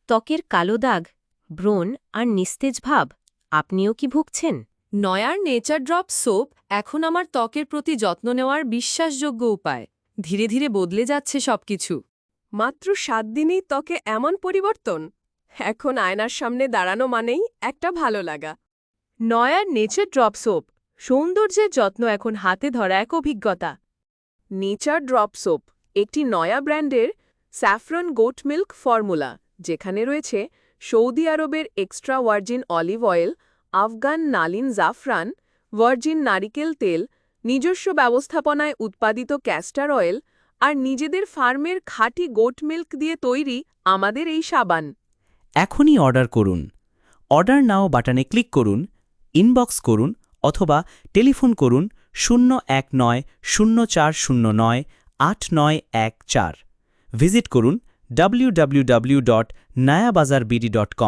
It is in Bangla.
ত্বকের কালো দাগ, ব্রণ আর নিস্তেজ ভাব, আপনিও কি ভুগছেন? নয়ার নেচার ড্রপ সোপ এখন আমার ত্বকের প্রতি যত্ন নেওয়ার বিশ্বাসযোগ্য উপায়। ধীরে ধীরে বদলে যাচ্ছে সবকিছু। মাত্র ৭ দিনেই ত্বকে এমন পরিবর্তন? এখন আয়নার সামনে দাঁড়ানো মানেই একটা ভালো লাগা। নয়ার নেচার ড্রপ সোপ, সৌন্দর্যের যত্ন এখন হাতে ধরা এক অভিজ্ঞতা। নেচার ড্রপ সোপ একটি নয়া ব্র্যান্ডের স্যাফরন গোট মিল্ক ফর্মুলা, যেখানে রয়েছে সৌদি আরবের extra virgin olive oil, Afghan নালিন জাফরান, ভার্জিন নারিকেল তেল, নিজস্ব ব্যবস্থাপনায় উৎপাদিত ক্যাস্টার অয়েল আর নিজেদের ফার্মের খাঁটি গোট মিল্ক দিয়ে তৈরি আমাদের এই সাবান। এখনই অর্ডার করুন। অর্ডার নাও বাটনে ক্লিক করুন, ইনবক্স করুন অথবা টেলিফোন করুন 019-0409-8914। ভিজিট করুন www.nayabazarbd.com